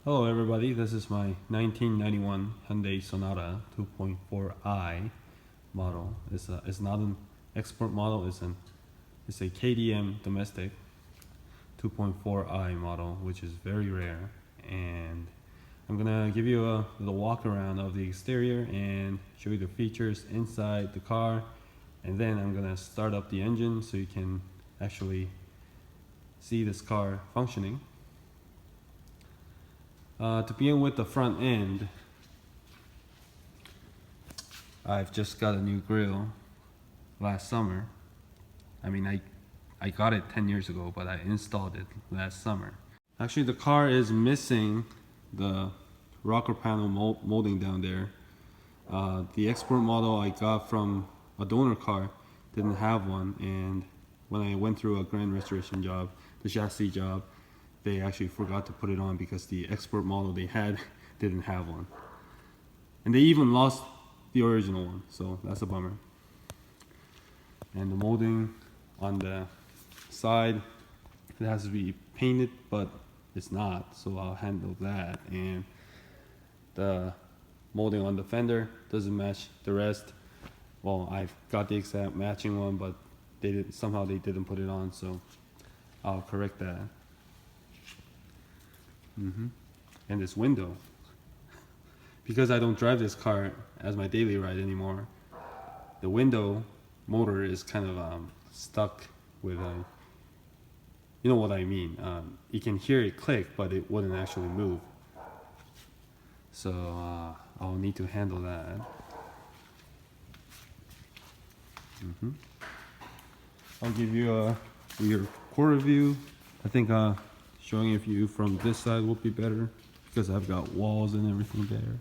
Hello everybody, this is my 1991 Hyundai Sonata 2.4i model. It's not an export model, it's a KDM domestic 2.4i model, which is very rare. And I'm gonna give you a little walk around of the exterior and show you the features inside the car, and then I'm gonna start up the engine so you can actually see this car functioning. To begin with the front end, I've just got a new grill last summer. I mean, I got it 10 years ago, but I installed it last summer. Actually, the car is missing the rocker panel molding down there. The export model I got from a donor car didn't have one, and when I went through a grand restoration job, the chassis job, they actually forgot to put it on because the export model they had didn't have one. And they even lost the original one, so that's a bummer. And the molding on the side, it has to be painted, but it's not, so I'll handle that. And the molding on the fender doesn't match the rest. Well, I've got the exact matching one, but somehow they didn't put it on, so I'll correct that. And this window, because I don't drive this car as my daily ride anymore, the window motor is kind of stuck with you know what I mean. You can hear it click, but it wouldn't actually move. So I'll need to handle that. I'll give you your quarter view. I think showing a view from this side will be better because I've got walls and everything there.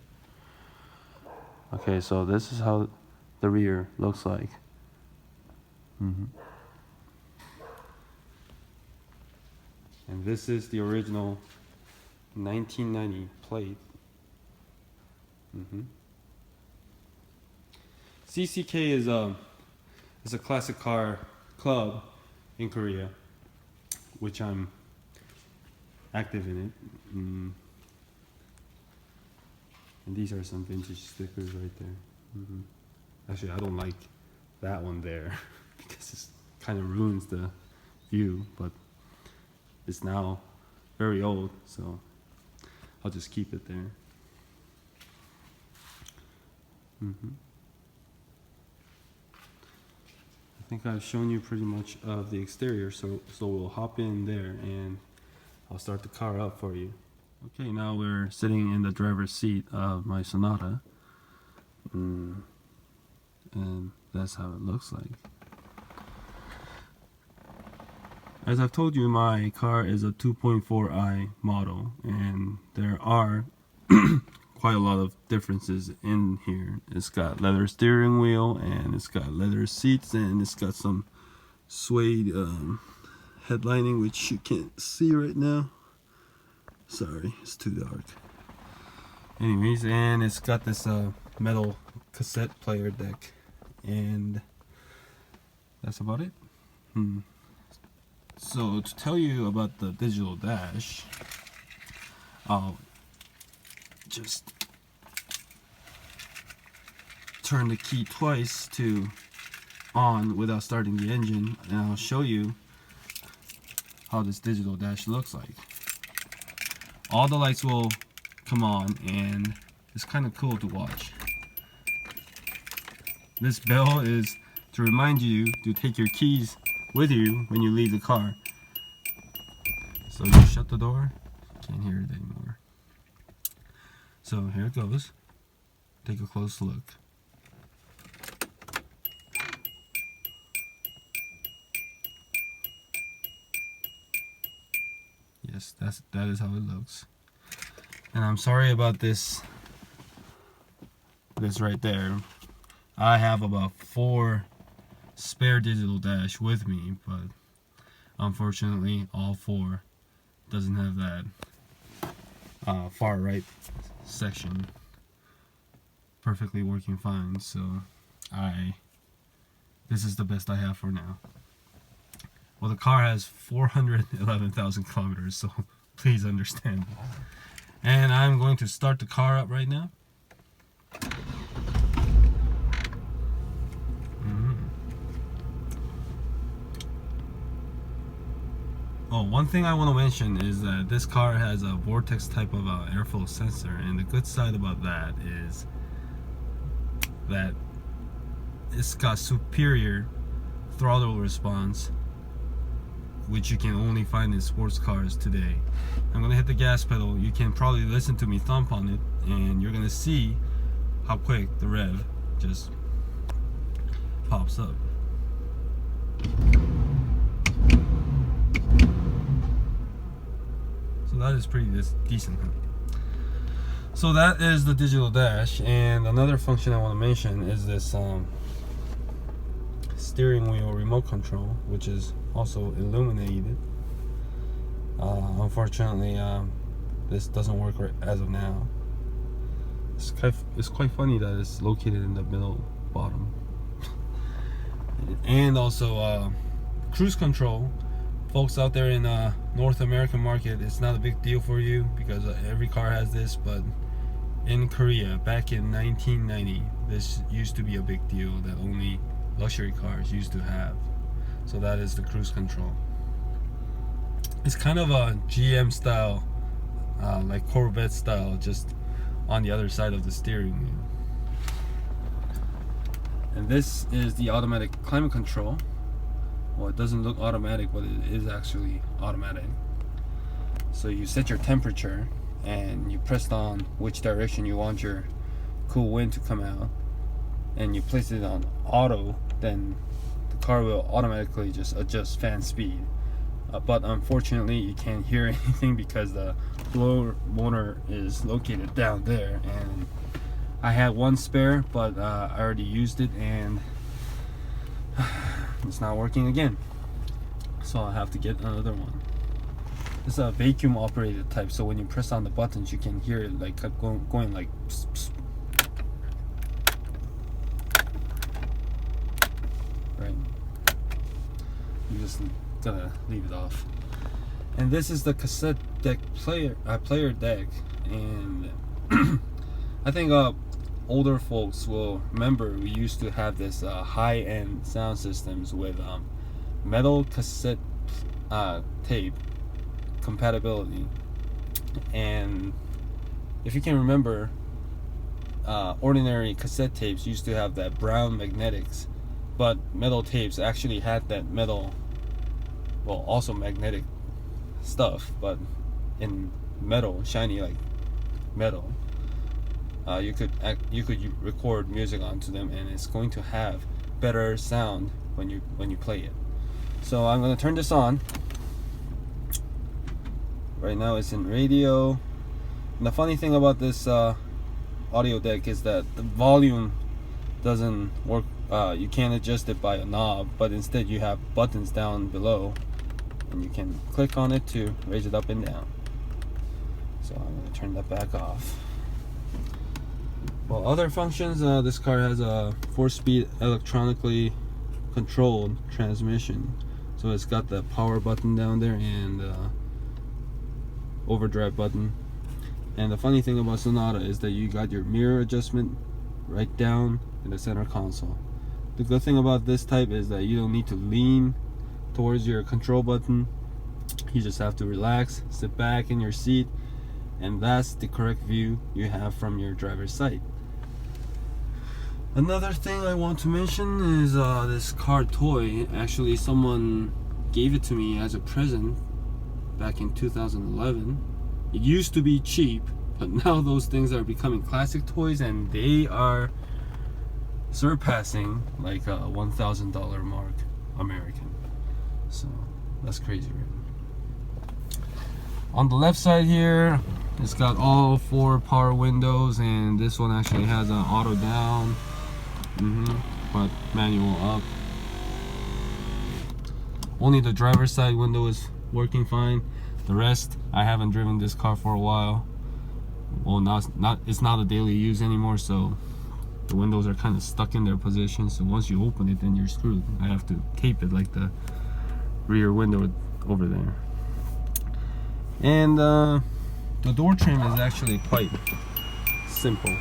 Okay, so this is how the rear looks like. And this is the original 1990 plate. CCK is a classic car club in Korea, which I'm active in it. And these are some vintage stickers right there. Actually, I don't like that one there because it kind of ruins the view, but it's now very old, so I'll just keep it there. I think I've shown you pretty much of the exterior, so we'll hop in there and I'll start the car up for you. Okay, now we're sitting in the driver's seat of my Sonata, and that's how it looks like. As I've told you, my car is a 2.4i model, and there are quite a lot of differences in here. It's got leather steering wheel, and it's got leather seats, and it's got some suede headlining, which you can't see right now. Sorry, it's too dark. Anyways, and it's got this metal cassette player deck, and that's about it. So to tell you about the digital dash, I'll just turn the key twice to on without starting the engine, and I'll show you how this digital dash looks like. All the lights will come on, and it's kind of cool to watch. This bell is to remind you to take your keys with you when you leave the car. So you shut the door, can't hear it anymore. So here it goes. Take a close look. Yes, that is how it looks. And I'm sorry about this right there. I have about 4 spare digital dash with me, but unfortunately all 4 doesn't have that far right section perfectly working fine, so this is the best I have for now. Well, the car has 411,000 kilometers, so please understand. And I'm going to start the car up right now. Oh, one thing I want to mention is that this car has a vortex type of airflow sensor, and the good side about that is that it's got superior throttle response, which you can only find in sports cars today. I'm gonna hit the gas pedal. You can probably listen to me thump on it, and you're gonna see how quick the rev just pops up. So that is pretty decent, huh? So that is the digital dash, and another function I want to mention is this steering wheel remote control, which is also illuminated. Unfortunately, this doesn't work as of now. It's quite funny that it's located in the middle bottom. And also cruise control. Folks out there in North American market, it's not a big deal for you because every car has this, but in Korea back in 1990, this used to be a big deal that only luxury cars used to have. So that is the cruise control. It's kind of a GM style, like Corvette style, just on the other side of the steering wheel. And this is the automatic climate control. Well, it doesn't look automatic, but it is actually automatic. So you set your temperature and you press on which direction you want your cool wind to come out, and you place it on auto, then the car will automatically just adjust fan speed. But unfortunately you can't hear anything because the blower motor is located down there, and I had one spare, but I already used it and it's not working again, so I have to get another one. It's a vacuum operated type, so when you press on the buttons you can hear it like going like pss, pss. Right, you just gotta leave it off. And this is the cassette deck player deck, and I think older folks will remember we used to have this high-end sound systems with metal cassette tape compatibility. And if you can remember, ordinary cassette tapes used to have that brown magnetics, but metal tapes actually had that metal, well, also magnetic stuff, but in metal, shiny like metal. You could record music onto them, and it's going to have better sound when you play it. So I'm gonna turn this on. Right now it's in radio. And the funny thing about this audio deck is that the volume doesn't work. You can't adjust it by a knob, but instead you have buttons down below, and you can click on it to raise it up and down. So I'm gonna turn that back off. Well, other functions, this car has a 4-speed electronically controlled transmission. So it's got the power button down there and overdrive button. And the funny thing about Sonata is that you got your mirror adjustment right down in the center console. The good thing about this type is that you don't need to lean towards your control button. You just have to relax, sit back in your seat, and that's the correct view you have from your driver's side. Another thing I want to mention is this car toy. Actually, someone gave it to me as a present back in 2011. It used to be cheap, but now those things are becoming classic toys, and they are surpassing like a $1,000 mark American. So that's crazy, right? On the left side here, it's got all 4 power windows, and this one actually has an auto down, but manual up. Only the driver's side window is working fine. The rest, I haven't driven this car for a while. Well, it's not a daily use anymore, so the windows are kind of stuck in their position. So once you open it, then you're screwed. I have to tape it like the rear window over there. And The door trim is actually quite simple.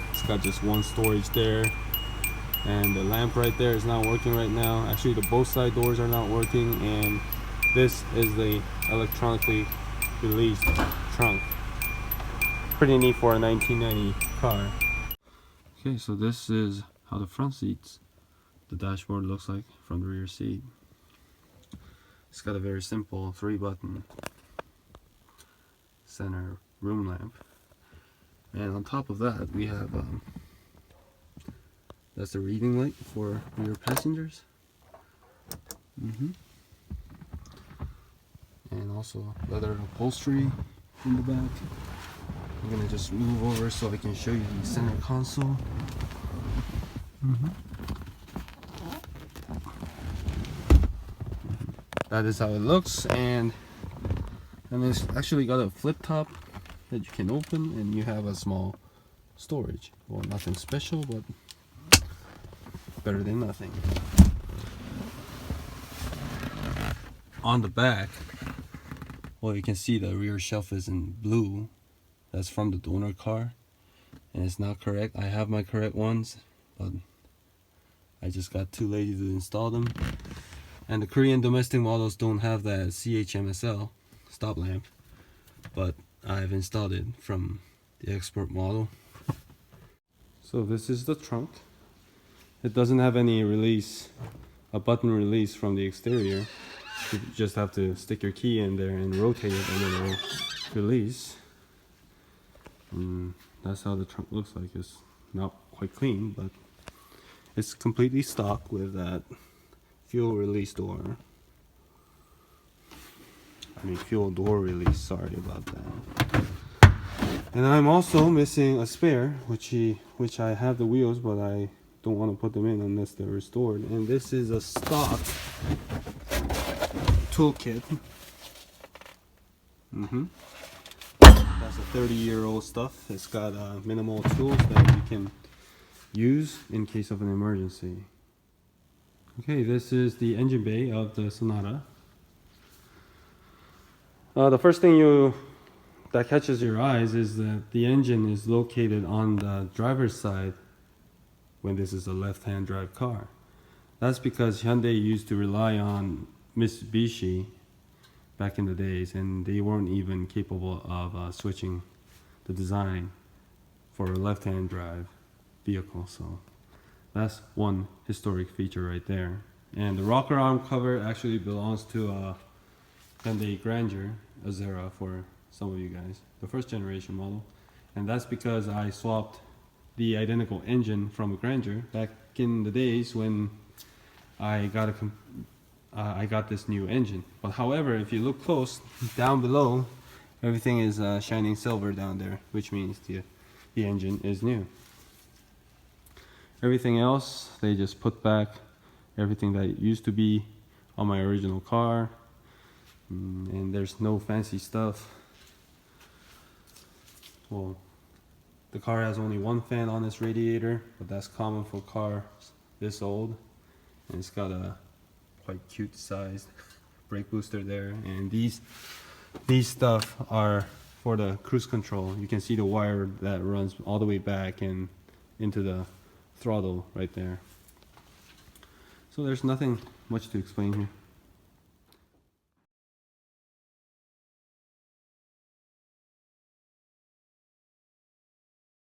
It's got just one storage there, and the lamp right there is not working right now. Actually, the both side doors are not working, and this is the electronically released trunk. Pretty neat for a 1990 car. Okay, so this is how the front seats, the dashboard looks like from the rear seat. It's got a very simple 3-button center room lamp, and on top of that we have that's the reading light for rear passengers. And also leather upholstery in the back. I'm gonna just move over so I can show you the center console. That is how it looks, and it's actually got a flip top that you can open, and you have a small storage. Well, nothing special, but better than nothing. On the back, well, you can see the rear shelf is in blue. That's from the donor car, and it's not correct. I have my correct ones, but I just got too lazy to install them. And the Korean domestic models don't have that CHMSL stop lamp, but I've installed it from the export model. So this is the trunk. It doesn't have any release, a button release from the exterior. You just have to stick your key in there and rotate it, and then it will release. And that's how the trunk looks like. It's not quite clean, but it's completely stock with that fuel release door. Fuel door release, sorry about that. And I'm also missing a spare, which I have the wheels, but I don't want to put them in unless they're restored. And this is a stock toolkit. That's a 30-year-old stuff. It's got minimal tools that you can use in case of an emergency. Okay, this is the engine bay of the Sonata. The first thing that catches your eyes is that the engine is located on the driver's side when this is a left-hand drive car. That's because Hyundai used to rely on Mitsubishi back in the days, and they weren't even capable of switching the design for a left-hand drive vehicle. So that's one historic feature right there. And the rocker arm cover actually belongs to a Hyundai Grandeur Azera for some of you guys, the first generation model. And that's because I swapped the identical engine from a Grandeur back in the days when I got this new engine. But however, if you look close down below, everything is shining silver down there, which means the engine is new. Everything else, they just put back everything that used to be on my original car, and there's no fancy stuff. Well, the car has only one fan on its radiator, but that's common for cars this old. And it's got a quite cute sized brake booster there, and these stuff are for the cruise control. You can see the wire that runs all the way back and into the throttle right there. So there's nothing much to explain here.